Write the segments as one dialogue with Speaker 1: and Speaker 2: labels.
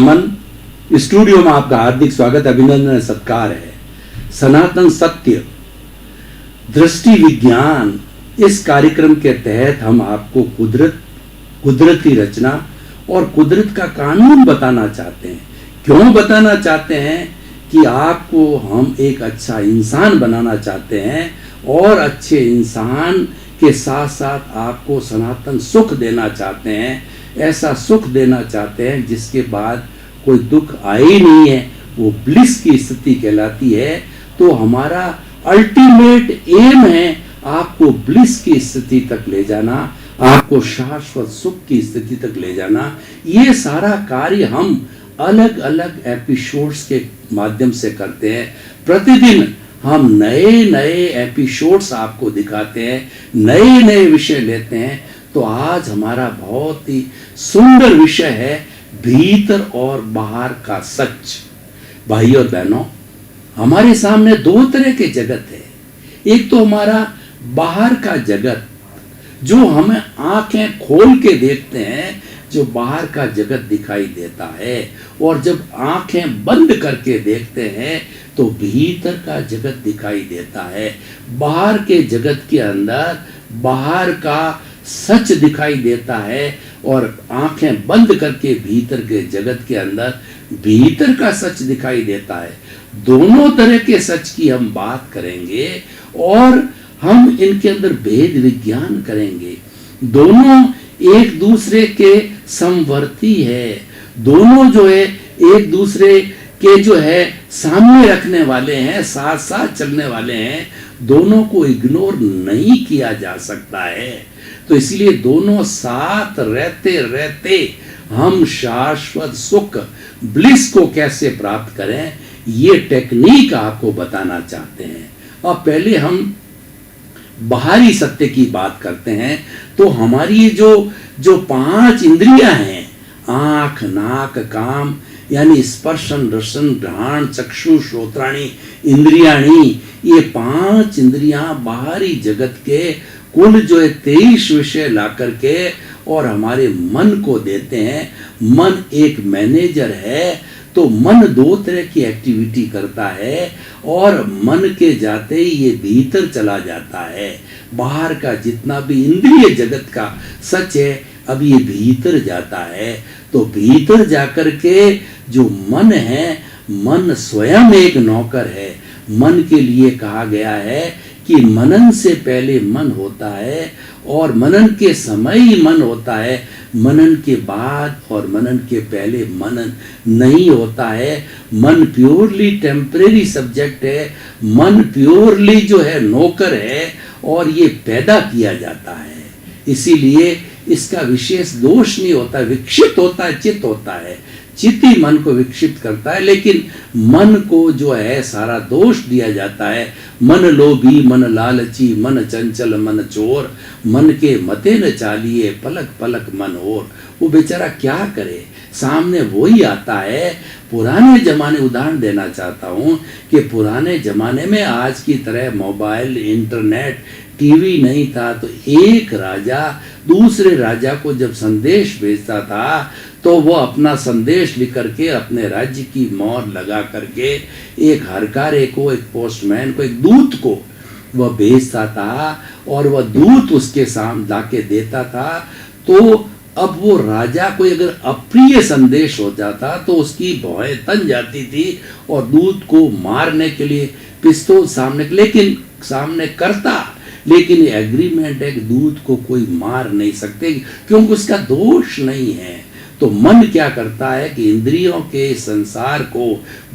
Speaker 1: मन स्टूडियो में आपका हार्दिक स्वागत, अभिनंदन, सत्कार है। सनातन सत्य दृष्टि विज्ञान इस कार्यक्रम के तहत हम आपको कुदरती रचना और कुदरत का कानून बताना चाहते हैं। क्यों बताना चाहते हैं? कि आपको हम एक अच्छा इंसान बनाना चाहते हैं और अच्छे इंसान के साथ साथ आपको सनातन सुख देना चाहते हैं। ऐसा सुख देना चाहते हैं जिसके बाद कोई दुख आए ही नहीं है, वो ब्लिस की स्थिति कहलाती है। तो हमारा अल्टीमेट एम है आपको ब्लिस की स्थिति तक ले जाना, आपको शाश्वत सुख की स्थिति तक ले जाना। ये सारा कार्य हम अलग अलग एपिसोड्स के माध्यम से करते हैं। प्रतिदिन हम नए नए एपिसोड्स आपको दिखाते हैं, नए नए विषय लेते हैं। तो आज हमारा बहुत ही सुंदर विषय है भीतर और बाहर का सच। भाई और बहनों, हमारे सामने दो तरह के जगत है। एक तो हमारा बाहर का जगत जो हमें आंखें खोल के देखते हैं, जो बाहर का जगत दिखाई देता है, और जब आंखें बंद करके देखते हैं तो भीतर का जगत दिखाई देता है। बाहर के जगत के अंदर बाहर का सच दिखाई देता है और आंखें बंद करके भीतर के जगत के अंदर भीतर का सच दिखाई देता है। दोनों तरह के सच की हम बात करेंगे और हम इनके अंदर भेद विज्ञान करेंगे। दोनों एक दूसरे के समवर्ती है, दोनों जो है एक दूसरे के जो है सामने रखने वाले हैं, साथ साथ चलने वाले हैं। दोनों को इग्नोर नहीं किया जा सकता है। तो इसलिए दोनों साथ रहते रहते हम शाश्वत सुख ब्लिस को कैसे प्राप्त करें, ये टेक्निक आपको बताना चाहते हैं। अब पहले हम बाहरी सत्य की बात करते हैं। तो हमारी जो 5 इंद्रियां हैं, आंख, नाक, काम, यानी स्पर्शन, रसन, घ्राण, चक्षु, श्रोत्राणी, इंद्रियाणी, ये 5 इंद्रियां बाहरी जगत के कुल जो है 23 विषय ला करके और हमारे मन को देते हैं। मन एक मैनेजर है। तो मन 2 तरह की एक्टिविटी करता है और मन के जाते ही ये भीतर चला जाता है। बाहर का जितना भी इंद्रिय जगत का सच है, अब ये भीतर जाता है। तो भीतर जाकर के जो मन है, मन स्वयं एक नौकर है। मन के लिए कहा गया है कि मनन से पहले मन होता है और मनन के समय ही मन होता है। मनन के बाद और मनन के पहले मनन नहीं होता है। मन प्योरली टेम्परेरी सब्जेक्ट है। मन प्योरली जो है नौकर है और ये पैदा किया जाता है। इसीलिए इसका विशेष दोष नहीं होता, विक्षिप्त होता है, चित्त होता है। चित्त ही मन को विक्षिप्त करता है, लेकिन मन को जो है सारा दोष दिया जाता है। मन लोभी, मन लालची, मन चंचल, मन चोर, मन के मते न चालिए, पलक पलक मन और। वो बेचारा क्या करे, सामने वही आता है। पुराने जमाने, उदाहरण देना चाहता हूँ कि पुराने जमाने में आज की तरह मोबाइल, इंटरनेट, टीवी नहीं था। तो एक राजा दूसरे राजा को जब संदेश भेजता था तो वो अपना संदेश लिख करके अपने राज्य की मोहर लगा करके एक हरकारे को, एक पोस्टमैन को, एक दूत को वह भेजता था और वह दूत उसके सामने लाके देता था। तो अब वो राजा को अगर अप्रिय संदेश हो जाता तो उसकी भौहें तन जाती थी और दूत को मारने के लिए पिस्तौल सामने करता। लेकिन ये एग्रीमेंट है कि दूत को कोई मार नहीं सकते क्योंकि उसका दोष नहीं है। तो मन क्या करता है कि इंद्रियों के संसार को,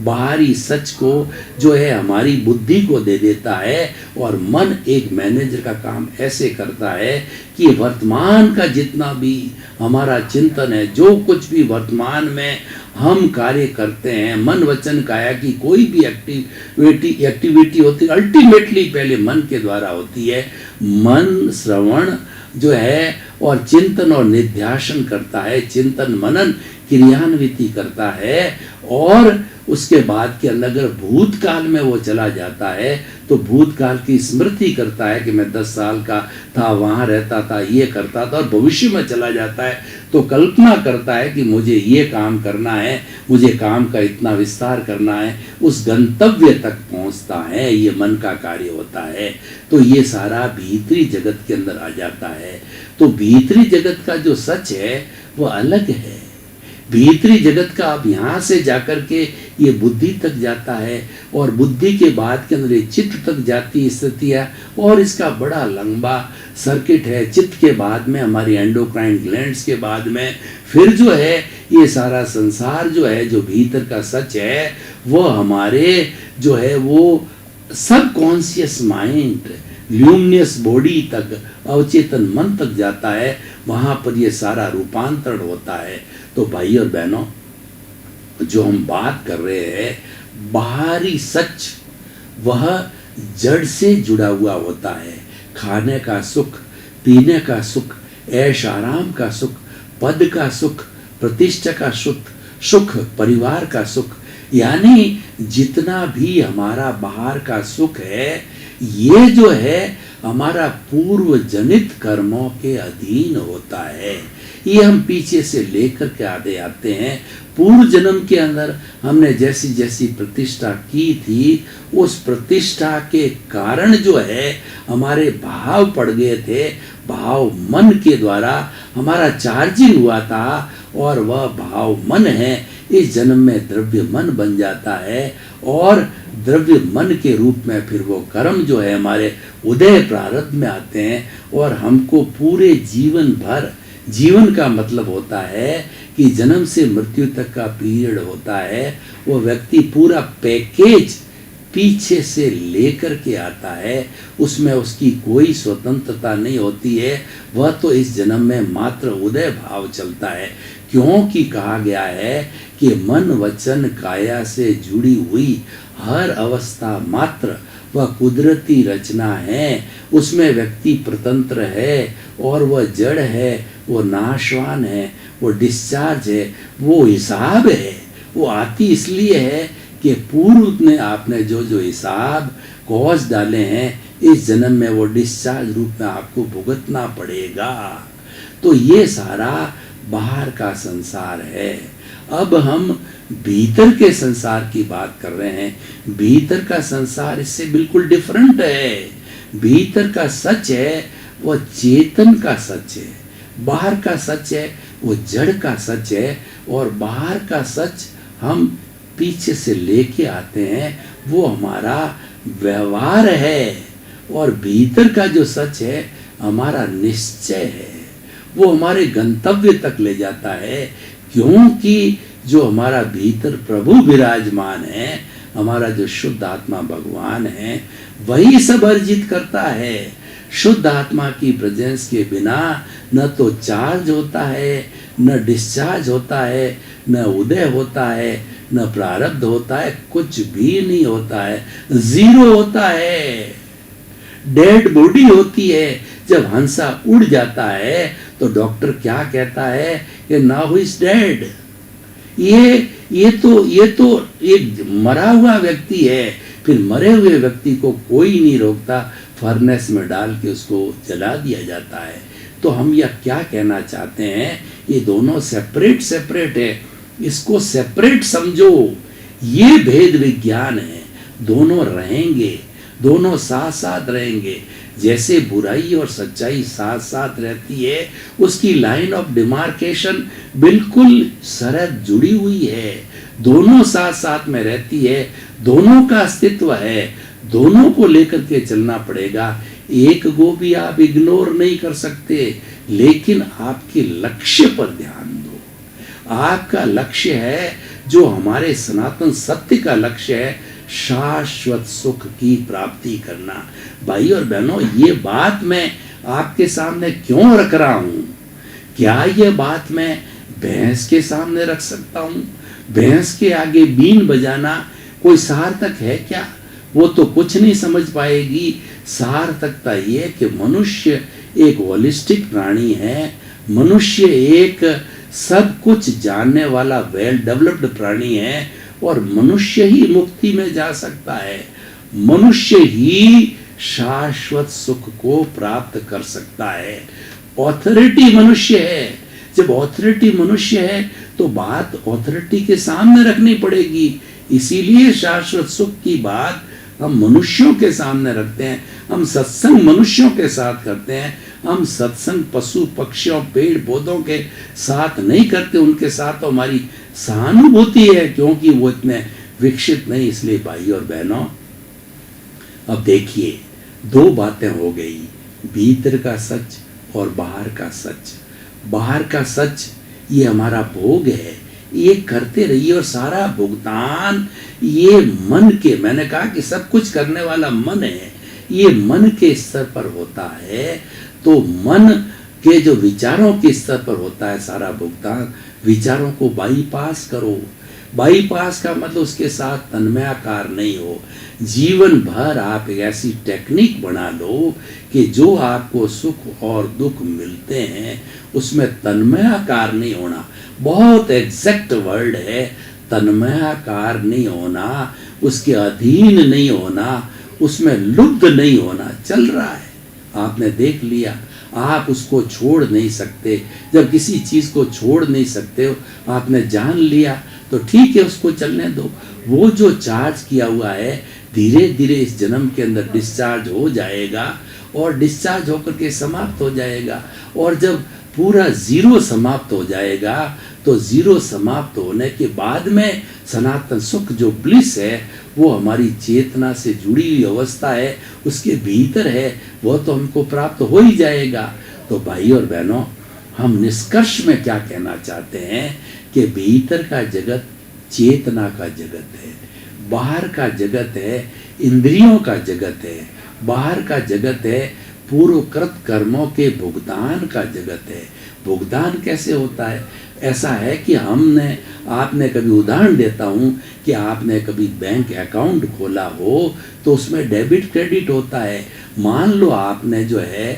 Speaker 1: बाहरी सच को जो है हमारी बुद्धि को दे देता है। और मन एक मैनेजर का काम ऐसे करता है कि वर्तमान का जितना भी हमारा चिंतन है, जो कुछ भी वर्तमान में हम कार्य करते हैं, मन वचन काया की कोई भी एक्टिविटी होती है, अल्टीमेटली पहले मन के द्वारा होती है। मन श्रवण जो है और चिंतन और निध्यासन करता है, चिंतन मनन क्रियान्विति करता है और उसके बाद के अंदर अगर भूतकाल में वो चला जाता है तो भूतकाल की स्मृति करता है कि मैं 10 साल का था, वहाँ रहता था, ये करता था, और भविष्य में चला जाता है तो कल्पना करता है कि मुझे ये काम करना है, मुझे काम का इतना विस्तार करना है, उस गंतव्य तक पहुँचता है। ये मन का कार्य होता है। तो ये सारा भीतरी जगत के अंदर आ जाता है। तो भीतरी जगत का जो सच है वो अलग है। भीतरी जगत का अब यहाँ से जाकर के ये बुद्धि तक जाता है, और बुद्धि के बाद के अंदर ये चित्त तक जाती स्थिति है, और इसका बड़ा लंबा सर्किट है। चित्त के बाद में हमारी एंडोक्राइन ग्लैंड्स के बाद में फिर जो है ये सारा संसार जो है, जो भीतर का सच है, वो हमारे जो है वो सब कॉन्शियस माइंड, ल्यूमिनियस बॉडी तक, अवचेतन मन तक जाता है। वहाँ पर ये सारा रूपांतरण होता है। तो भाई और बहनों, जो हम बात कर रहे हैं, बाहरी सच वह जड़ से जुड़ा हुआ होता है। खाने का सुख, पीने का सुख, ऐश आराम का सुख, पद का सुख, प्रतिष्ठा का सुख, परिवार का सुख, यानी जितना भी हमारा बाहर का सुख है, ये जो है हमारा पूर्व जनित कर्मों के अधीन होता है। ये हम पीछे से लेकर के आते हैं। पूर्व जन्म के अंदर हमने जैसी जैसी प्रतिष्ठा की थी, उस प्रतिष्ठा के कारण जो है हमारे भाव पड़ गए थे। भाव मन के द्वारा हमारा चार्जिंग हुआ था, और वह भाव मन है इस जन्म में द्रव्य मन बन जाता है, और द्रव्य मन के रूप में फिर वो कर्म जो है हमारे उदय प्रारब्ध में आते हैं, और हमको पूरे जीवन भर, जीवन का मतलब होता है कि जन्म से मृत्यु तक का पीरियड होता है, वो व्यक्ति पूरा पैकेज पीछे से लेकर के आता है। उसमें उसकी कोई स्वतंत्रता नहीं होती है। वह तो इस जन्म में मात्र उदय भाव चलता है, क्योंकि कहा गया है कि मन वचन काया से जुड़ी हुई हर अवस्था मात्र वह कुदरती रचना है। उसमें व्यक्ति प्रतंत्र है, और वह जड़ है, वो नाशवान है, वो डिस्चार्ज है, वो हिसाब है। वो आती इसलिए है कि पूर्व में आपने जो जो हिसाब कॉज डाले हैं, इस जन्म में वो डिस्चार्ज रूप में आपको भुगतना पड़ेगा। तो ये सारा बाहर का संसार है। अब हम भीतर के संसार की बात कर रहे हैं। भीतर का संसार इससे बिल्कुल डिफरेंट है। भीतर का सच है वो चेतन का सच है, बाहर का सच है वो जड़ का सच है, और बाहर का सच हम पीछे से लेके आते हैं, वो हमारा व्यवहार है। और भीतर का जो सच है हमारा निश्चय है, वो हमारे गंतव्य तक ले जाता है। क्योंकि जो हमारा भीतर प्रभु विराजमान है, हमारा जो शुद्ध आत्मा भगवान है, वही सब अर्जित करता है। शुद्ध आत्मा की प्रेजेंस के बिना न तो चार्ज होता है, न डिस्चार्ज होता है, न उदय होता है, न प्रारब्ध होता है, कुछ भी नहीं होता है, जीरो होता है। डेड बॉडी होती है। जब हंसा उड़ जाता है तो डॉक्टर क्या कहता है कि नाउ इज डेड। ये तो एक मरा हुआ व्यक्ति है। फिर मरे हुए व्यक्ति को कोई नहीं रोकता, फर्नेस में डाल के उसको जला दिया जाता है। तो हम यह क्या कहना चाहते हैं, ये दोनों सेपरेट है, इसको सेपरेट समझो। ये भेद विज्ञान है। दोनों रहेंगे, दोनों साथ साथ रहेंगे। जैसे बुराई और सच्चाई साथ साथ रहती है, उसकी लाइन ऑफ डिमार्केशन बिल्कुल सरहद जुड़ी हुई है। दोनों साथ साथ में रहती है, दोनों का अस्तित्व है, दोनों को लेकर के चलना पड़ेगा। एक को भी आप इग्नोर नहीं कर सकते, लेकिन आपके लक्ष्य पर ध्यान दो। आपका लक्ष्य है जो हमारे सनातन सत्य का लक्ष्य है, शाश्वत सुख की प्राप्ति करना। भाई और बहनों, ये बात मैं आपके सामने क्यों रख रहा हूं? क्या ये बात मैं भैंस के सामने रख सकता हूं? भैंस के आगे बीन बजाना कोई सार्थक है क्या? वो तो कुछ नहीं समझ पाएगी। सार्थकता ये कि मनुष्य एक होलिस्टिक प्राणी है, मनुष्य एक सब कुछ जानने वाला वेल डेवलप्ड प्राणी है, और मनुष्य ही मुक्ति में जा सकता है, मनुष्य ही शाश्वत सुख को प्राप्त कर सकता है। ऑथोरिटी मनुष्य है। जब ऑथोरिटी मनुष्य है तो बात ऑथोरिटी के सामने रखनी पड़ेगी। इसीलिए शाश्वत सुख की बात हम मनुष्यों के सामने रखते हैं। हम सत्संग मनुष्यों के साथ करते हैं। हम सत्संग पशु पक्षियों पेड़ पौधों के साथ नहीं करते। उनके साथ तो हमारी सहानुभूति है, क्योंकि वो इतने विकसित नहीं। इसलिए भाई और बहनों, अब देखिए, दो बातें हो गई, भीतर का सच और बाहर का सच। बाहर का सच ये हमारा भोग है, ये करते रहिए, और सारा भुगतान ये मन के, मैंने कहा कि सब कुछ करने वाला मन है, ये मन के स्तर पर होता है। तो मन के जो विचारों के स्तर पर होता है सारा भुगतान। विचारों को बाईपास करो। बाईपास का मतलब उसके साथ तन्मयाकार नहीं हो। जीवन भर आप एक ऐसी टेक्निक बना लो कि जो आपको सुख और दुख मिलते हैं उसमें तन्मयाकार नहीं होना। बहुत एग्जैक्ट वर्ड है, तन्मयाकार नहीं होना, उसके अधीन नहीं होना, उसमें लुब्ध नहीं होना। चल रहा है, आपने देख लिया, आप उसको छोड़ नहीं सकते। जब किसी चीज को छोड़ नहीं सकते हो, आपने जान लिया तो ठीक है, उसको चलने दो। वो जो चार्ज किया हुआ है धीरे धीरे इस जन्म के अंदर डिस्चार्ज हो जाएगा, और डिस्चार्ज होकर के समाप्त हो जाएगा। और जब पूरा जीरो समाप्त हो जाएगा तो जीरो समाप्त होने के बाद में सनातन सुख जो ब्लिस है वो हमारी चेतना से जुड़ी हुई अवस्था है, उसके भीतर है, वह तो हमको प्राप्त हो ही जाएगा। तो भाई और बहनों, हम निष्कर्ष में क्या कहना चाहते हैं कि भीतर का जगत चेतना का जगत है, बाहर का जगत है इंद्रियों का जगत है, बाहर का जगत है पूर्वकृत कर्मों के भुगतान का जगत है। भुगतान कैसे होता है? ऐसा है कि हमने, आपने कभी उदाहरण देता हूँ कि आपने कभी बैंक अकाउंट खोला हो तो उसमें डेबिट क्रेडिट होता है। मान लो आपने जो है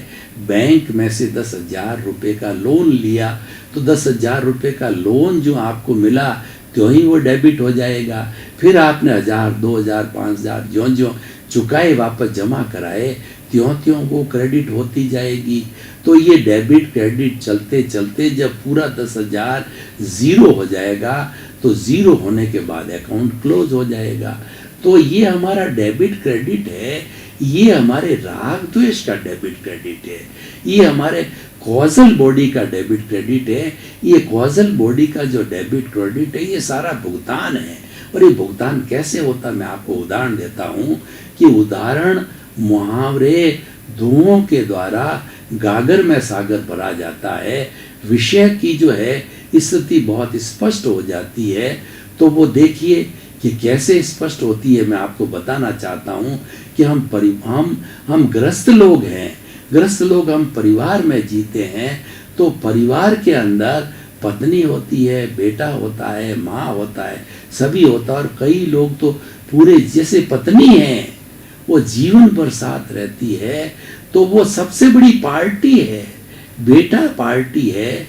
Speaker 1: बैंक में से 10,000 रुपये का लोन लिया, तो 10,000 रुपये का लोन जो आपको मिला त्यों ही वो डेबिट हो जाएगा। फिर आपने 1,000, 2,000, 5,000 ज्यों ज्यों चुकाए, वापस जमा कराए, त्यों त्यों वो क्रेडिट होती जाएगी। तो ये डेबिट क्रेडिट चलते चलते जब पूरा 10,000 जीरो हो जाएगा तो जीरो होने के बाद अकाउंट क्लोज हो जाएगा। तो ये हमारा डेबिट क्रेडिट है, ये हमारे राग द्वेष का डेबिट क्रेडिट है, ये हमारे कॉजल बॉडी का डेबिट क्रेडिट है। ये कॉजल बॉडी का जो डेबिट क्रेडिट है ये सारा भुगतान है। और ये भुगतान कैसे होता है, मैं आपको उदाहरण देता हूँ कि उदाहरण मुहावरे धुओं के द्वारा गागर में सागर भरा जाता है। विषय की जो है स्थिति बहुत स्पष्ट हो जाती है। तो वो देखिए कि कैसे स्पष्ट होती है। मैं आपको बताना चाहता हूँ कि हम गृहस्थ लोग हैं, गृहस्थ लोग हम परिवार में जीते हैं। तो परिवार के अंदर पत्नी होती है, बेटा होता है, माँ होता है, सभी होता है। और कई लोग तो पूरे जैसे पत्नी हैं वो जीवन भर साथ रहती है, तो वो सबसे बड़ी पार्टी है। बेटा पार्टी है,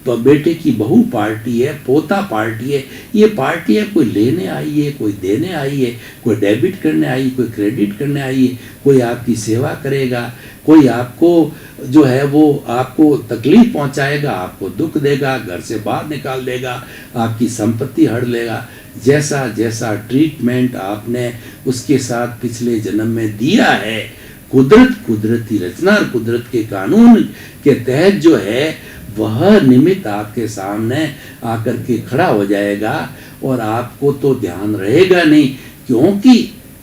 Speaker 1: बेटे की बहू पार्टी है, पोता पार्टी है। ये पार्टी है, कोई लेने आई है, कोई देने आई है, कोई डेबिट करने आई है, कोई क्रेडिट करने आई है, कोई आपकी सेवा करेगा, कोई आपको जो है वो आपको तकलीफ पहुंचाएगा, आपको दुख देगा, घर से बाहर निकाल देगा, आपकी संपत्ति हड़ लेगा। जैसा जैसा ट्रीटमेंट आपने उसके साथ पिछले जन्म में दिया है, कुदरती रचना और कुदरत के कानून के तहत जो है वह निमित्त आपके सामने आकर के खड़ा हो जाएगा। और आपको तो ध्यान रहेगा नहीं, क्योंकि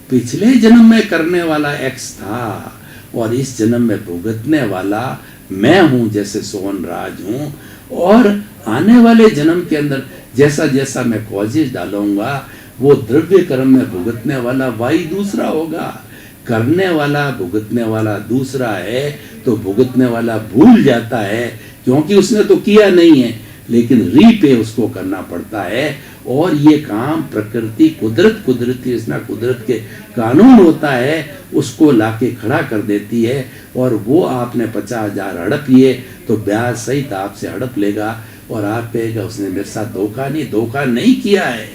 Speaker 1: पिछले जन्म में करने वाला एक्स था और इस जन्म में भुगतने वाला मैं हूँ, जैसे सोहन राज हूँ। और आने वाले जन्म के अंदर जैसा जैसा मैं कॉजेज डालूंगा, वो द्रव्य कर्म में भुगतने वाला वाई दूसरा होगा, करने वाला भुगतने वाला दूसरा है। तो भुगतने वाला भूल जाता है, क्योंकि उसने तो किया नहीं है, लेकिन रीपे उसको करना पड़ता है। और ये काम प्रकृति कुदरती रचना कुदरत के कानून होता है, उसको लाके खड़ा कर देती है। और वो आपने 50,000 हड़प लिए तो ब्याज सहित आपसे हड़प लेगा और आप कहेगा उसने मेरे साथ धोखा नहीं किया है।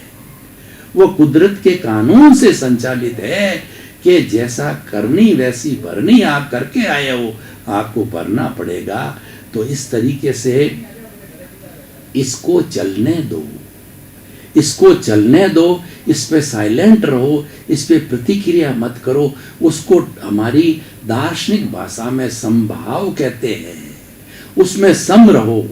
Speaker 1: वो कुदरत के कानून से संचालित है कि जैसा करनी वैसी भरनी आप करके आए हो, आपको भरना पड़ेगा। तो इस तरीके से इसको चलने दो, इसको चलने दो, इस पे साइलेंट रहो, इस पे प्रतिक्रिया मत करो। उसको हमारी दार्शनिक भाषा में समभाव कहते हैं। उसमें सम रहो,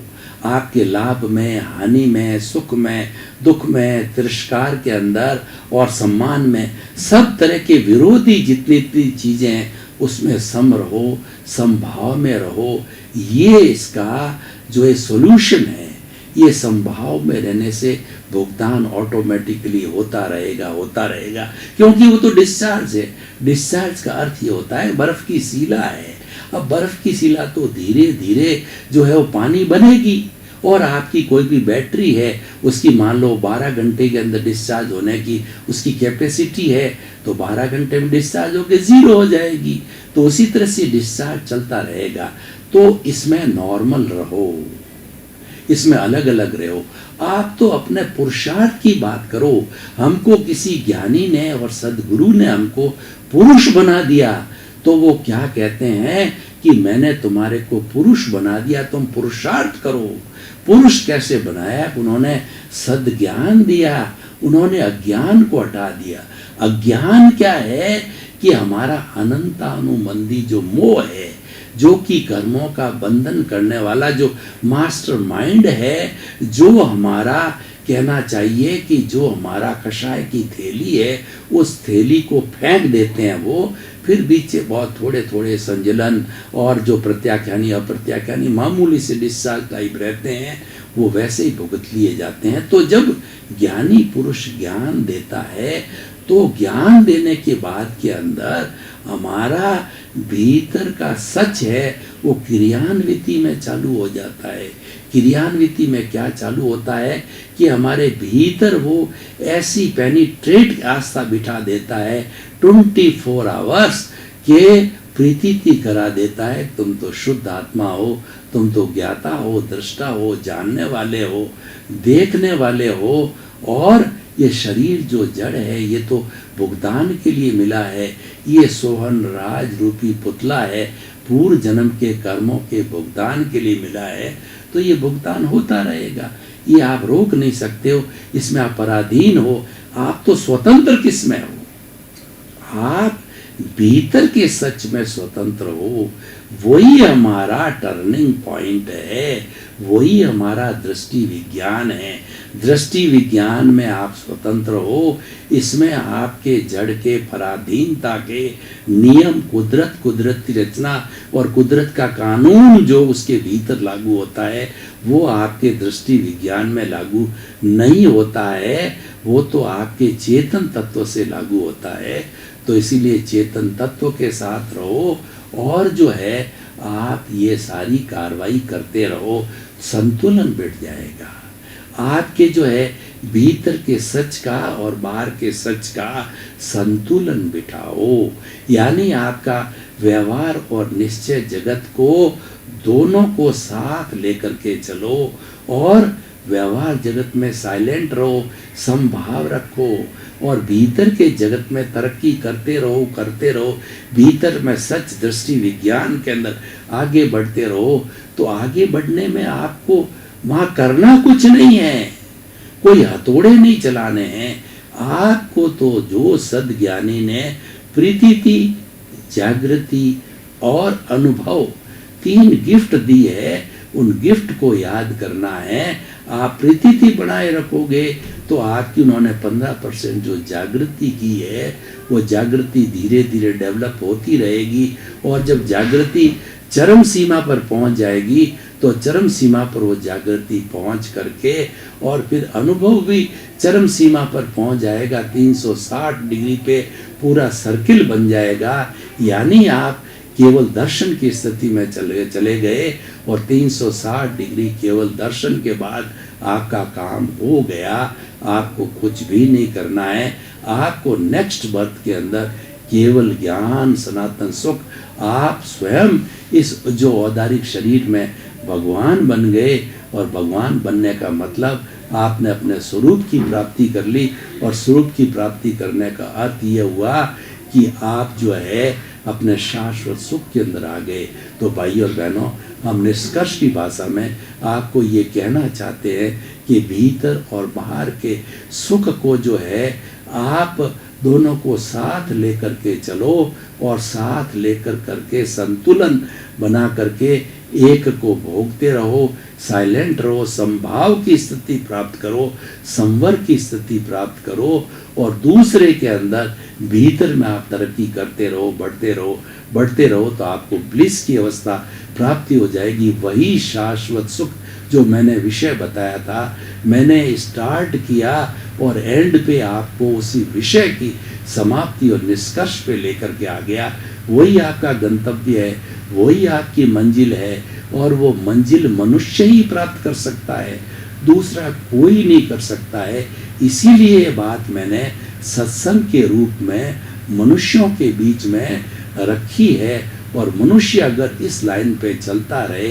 Speaker 1: आपके लाभ में, हानि में, सुख में, दुख में, तिरस्कार के अंदर और सम्मान में, सब तरह के विरोधी जितनी चीजें हैं उसमें सम रहो, समभाव में रहो। ये इसका जो है सॉल्यूशन है। ये समभाव में रहने से भुगतान ऑटोमेटिकली होता रहेगा, क्योंकि वो तो डिस्चार्ज है। डिस्चार्ज का अर्थ ये होता है बर्फ की शिला है। अब बर्फ की शिला तो धीरे धीरे जो है वो पानी बनेगी, और आपकी कोई भी बैटरी है उसकी मान लो 12 घंटे के अंदर डिस्चार्ज होने की उसकी कैपेसिटी है, तो 12 घंटे में डिस्चार्ज होकर 0 हो जाएगी। तो उसी तरह से डिस्चार्ज चलता रहेगा। तो इसमें नॉर्मल रहो, इसमें अलग अलग रहो। आप तो अपने पुरुषार्थ की बात करो। हमको किसी ज्ञानी ने और सदगुरु ने हमको पुरुष बना दिया, तो वो क्या कहते हैं कि मैंने तुम्हारे को पुरुष बना दिया, तुम पुरुषार्थ करो। पुरुष कैसे बनाया? उन्होंने सद्ज्ञान दिया, उन्होंने अज्ञान को हटा दिया। अज्ञान क्या है कि हमारा अनंतानुबंधी जो मोह है, जो कि कर्मों का बंधन करने वाला जो मास्टर माइंड है, जो हमारा कहना चाहिए कि जो हमारा कषाय की थैली है, उस थैली को फेंक देते हैं वो, फिर बीच बहुत थोड़े थोड़े संजलन और जो प्रत्याख्यानी अप्रत्याख्यानी मामूली से डिस्चार्ज टाइप रहते हैं, वो वैसे ही भुगत लिए जाते हैं। तो जब ज्ञानी पुरुष ज्ञान देता है, तो ज्ञान देने के बाद के अंदर हमारा भीतर का सच है वो क्रियान्विति में चालू हो जाता है। क्रियान्विति में क्या चालू होता है कि हमारे भीतर वो ऐसी पेनिट्रेट आस्था बिठा देता है 24 आवर्स के प्रीति करा देता है। तुम तो शुद्ध आत्मा हो, तुम तो ज्ञाता हो, दृष्टा हो, जानने वाले हो, देखने वाले हो, और ये शरीर जो जड़ है ये तो भुगतान के लिए मिला है। ये सोहन राज रूपी पुतला है, पूर्व जन्म के कर्मों के भुगतान के लिए मिला है। तो ये भुगतान होता रहेगा, ये आप रोक नहीं सकते हो, इसमें आप पराधीन हो। आप तो स्वतंत्र किसमें हो? आप भीतर के सच में स्वतंत्र हो। वही हमारा टर्निंग पॉइंट है, वही हमारा दृष्टि विज्ञान है। दृष्टि विज्ञान में आप स्वतंत्र हो। इसमें आपके जड़ के पराधीनता के नियम, कुदरत की रचना और कुदरत का कानून जो उसके भीतर लागू होता है, वो आपके दृष्टि विज्ञान में लागू नहीं होता है। वो तो आपके चेतन तत्व से लागू होता है। तो इसीलिए चेतन तत्व के साथ रहो, और जो है आप ये सारी कार्रवाई करते रहो, संतुलन बैठ जाएगा। आपके जो है भीतर के सच का और बाहर के सच का संतुलन बिठाओ। यानी आपका व्यवहार और निश्चय जगत को दोनों को साथ लेकर के चलो, और व्यवहार जगत में साइलेंट रहो, समभाव रखो, और भीतर के जगत में तरक्की करते रहो। भीतर में सच दृष्टि विज्ञान के अंदर आगे बढ़ते रहो। तो आगे बढ़ने में आपको वहां करना कुछ नहीं है, कोई हथौड़े नहीं चलाने हैं आपको। तो जो सद्ज्ञानी ने प्रीति, जागृति और अनुभव 3 गिफ्ट दी है, उन गिफ्ट को याद करना है। आप प्रीति बनाए रखोगे तो आपकी उन्होंने 15% जो जागृति की है, वो जागृति धीरे धीरे डेवलप होती रहेगी। और जब जागृति चरम सीमा पर पहुंच जाएगी, तो चरम सीमा पर वो जागृति पहुंच करके और फिर अनुभव भी चरम सीमा पर पहुंच जाएगा। 360 डिग्री पे पूरा सर्किल बन जाएगा। यानी आप केवल दर्शन की स्थिति में चले गए, और 360 डिग्री केवल दर्शन के बाद आपका काम हो गया। आपको कुछ भी नहीं करना है। आपको नेक्स्ट बर्थ के अंदर केवल ज्ञान, सनातन सुख, आप स्वयं इस जो औदारिक शरीर में भगवान बन गए। और भगवान बनने का मतलब आपने अपने स्वरूप की प्राप्ति कर ली। और स्वरूप की प्राप्ति करने का अर्थ ये हुआ कि आप जो है अपने शाश्वत सुख के अंदर आ गए। तो भाई और बहनों, हम निष्कर्ष की भाषा में आपको ये कहना चाहते हैं कि भीतर और बाहर के सुख को जो है आप दोनों को साथ लेकर के चलो और साथ लेकर करके संतुलन बना करके एक को भोगते रहो, साइलेंट रहो, समभाव की स्थिति प्राप्त करो, संवर की स्थिति प्राप्त करो और दूसरे के अंदर भीतर में आप तरक्की करते रहो, बढ़ते रहो तो आपको ब्लिस की अवस्था प्राप्ति हो जाएगी। वही शाश्वत सुख जो मैंने विषय बताया था, मैंने स्टार्ट किया और एंड पे आपको उसी विषय की समाप्ति और निष्कर्ष पे लेकर के आ गया। वही आपका गंतव्य है, वही आपकी मंजिल है और वो मंजिल मनुष्य ही प्राप्त कर सकता है, दूसरा कोई नहीं कर सकता है। इसीलिए ये बात मैंने सत्संग के रूप में मनुष्यों के बीच में रखी है। और मनुष्य अगर इस लाइन पे चलता रहे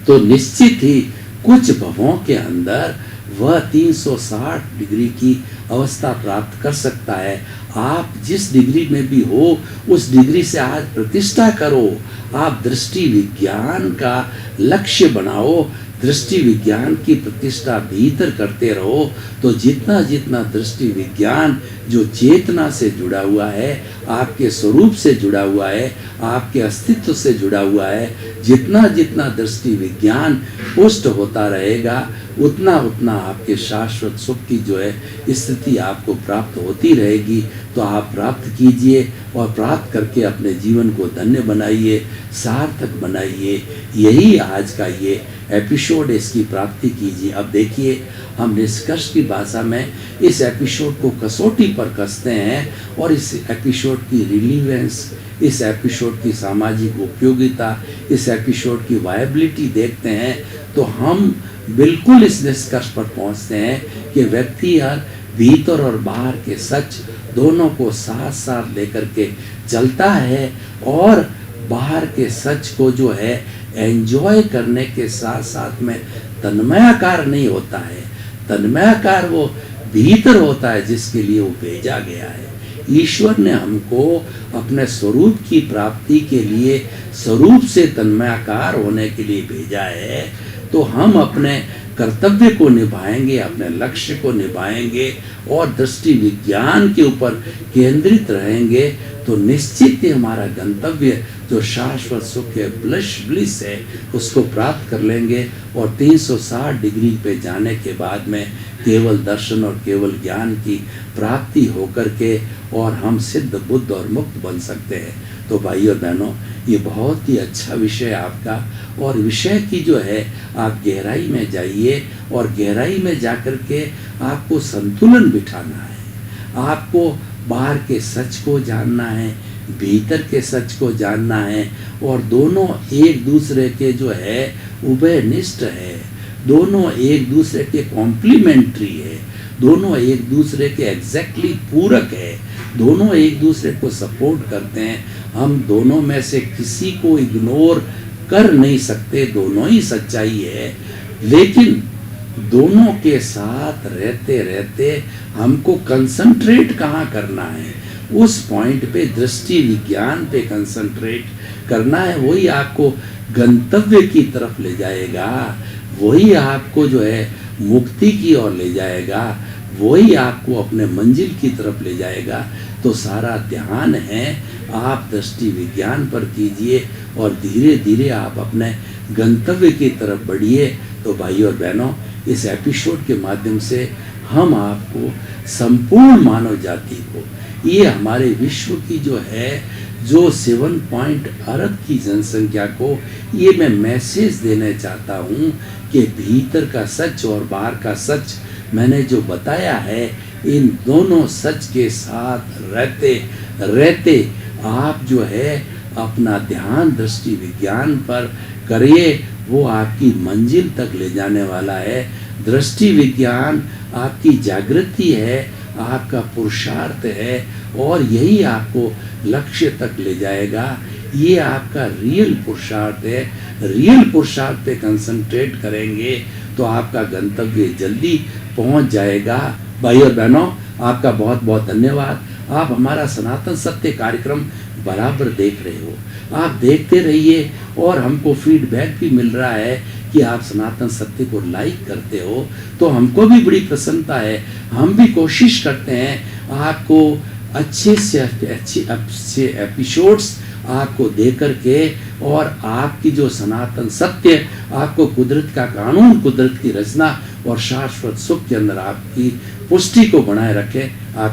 Speaker 1: तो निश्चित ही कुछ भवों के अंदर वह 360 डिग्री की अवस्था प्राप्त कर सकता है। आप जिस डिग्री में भी हो उस डिग्री से आज प्रतिष्ठा करो, आप दृष्टि विज्ञान का लक्ष्य बनाओ, दृष्टि विज्ञान की प्रतिष्ठा भीतर करते रहो तो जितना जितना दृष्टि विज्ञान जो चेतना से जुड़ा हुआ है, आपके स्वरूप से जुड़ा हुआ है, आपके अस्तित्व से जुड़ा हुआ है, जितना जितना दृष्टि विज्ञान पुष्ट होता रहेगा उतना उतना आपके शाश्वत सुख की जो है स्थिति आपको प्राप्त होती रहेगी। तो आप प्राप्त कीजिए और प्राप्त करके अपने जीवन को धन्य बनाइए, सार्थक बनाइए। यही आज का ये एपिसोड, इसकी प्राप्ति कीजिए। अब देखिए, हम निष्कर्ष की भाषा में इस एपिसोड को कसौटी पर कसते हैं और इस एपिसोड की रिलीवेंस, इस एपिसोड की सामाजिक उपयोगिता, इस एपिसोड की वायबिलिटी देखते हैं तो हम बिल्कुल इस निष्कर्ष पर पहुंचते हैं कि व्यक्ति यार भीतर और बाहर के सच दोनों को साथ साथ लेकर के चलता है और बाहर के सच को जो है एंजॉय करने के साथ साथ में तन्मयाकार नहीं होता है। तन्मयाकार वो भीतर होता है जिसके लिए वो भेजा गया है। ईश्वर ने हमको अपने स्वरूप की प्राप्ति के लिए, स्वरूप से तन्मयाकार होने के लिए भेजा है। तो हम अपने कर्तव्य को निभाएंगे, अपने लक्ष्य को निभाएंगे और दृष्टि विज्ञान के ऊपर केंद्रित रहेंगे तो निश्चित ही हमारा गंतव्य जो शाश्वत सुख है, ब्लिस है, उसको प्राप्त कर लेंगे। और 360 डिग्री पे जाने के बाद में केवल दर्शन और केवल ज्ञान की प्राप्ति होकर के और हम सिद्ध, बुद्ध और मुक्त बन सकते हैं। तो भाइयों और बहनों, ये बहुत ही अच्छा विषय आपका, और विषय की जो है आप गहराई में जाइए और गहराई में जाकर के आपको संतुलन बिठाना है। आपको बाहर के सच को जानना है, भीतर के सच को जानना है और दोनों एक दूसरे के जो है उभयनिष्ठ है, दोनों एक दूसरे के कॉम्प्लीमेंट्री है, दोनों एक दूसरे के एग्जैक्टली पूरक है, दोनों एक दूसरे को सपोर्ट करते हैं। हम दोनों में से किसी को इग्नोर कर नहीं सकते, दोनों ही सच्चाई है। लेकिन दोनों के साथ रहते रहते हमको कंसंट्रेट कहाँ करना है, उस पॉइंट पे दृष्टि विज्ञान पे कंसंट्रेट करना है। वही आपको गंतव्य की तरफ ले जाएगा, वही आपको जो है मुक्ति की ओर ले जाएगा, वही आपको अपने मंजिल की तरफ ले जाएगा। तो सारा ध्यान है आप दृष्टि विज्ञान पर कीजिए और धीरे धीरे आप अपने गंतव्य की तरफ बढ़िए। तो भाइयों और बहनों, इस एपिसोड के माध्यम से हम आपको संपूर्ण मानव जाति को, ये हमारे विश्व की जो है जो 7 अरब की जनसंख्या को ये मैं मैसेज देना चाहता हूँ कि भीतर का सच और बाहर का सच मैंने जो बताया है, इन दोनों सच के साथ रहते रहते आप जो है अपना ध्यान दृष्टि विज्ञान पर करिए, वो आपकी मंजिल तक ले जाने वाला है। दृष्टि विज्ञान आपकी जागृति है, आपका पुरुषार्थ है और यही आपको लक्ष्य तक ले जाएगा। ये आपका रियल पुरुषार्थ है। रियल पुरुषार्थ पे कंसंट्रेट करेंगे तो आपका गंतव्य जल्दी पहुंच जाएगा। भाई और बहनों, आपका बहुत बहुत धन्यवाद। आप हमारा सनातन सत्य कार्यक्रम बराबर देख रहे हो, आप देखते रहिए और हमको फीडबैक भी मिल रहा है कि आप सनातन सत्य को लाइक करते हो, तो हमको भी बड़ी प्रसन्नता है। हम भी कोशिश करते हैं आपको अच्छे से अच्छे एपिसोड्स आपको दे करके, और आपकी जो सनातन सत्य आपको कुदरत का कानून, कुदरत की रचना और शाश्वत सुख के अंदर आपकी पुष्टि को बनाए रखे। आप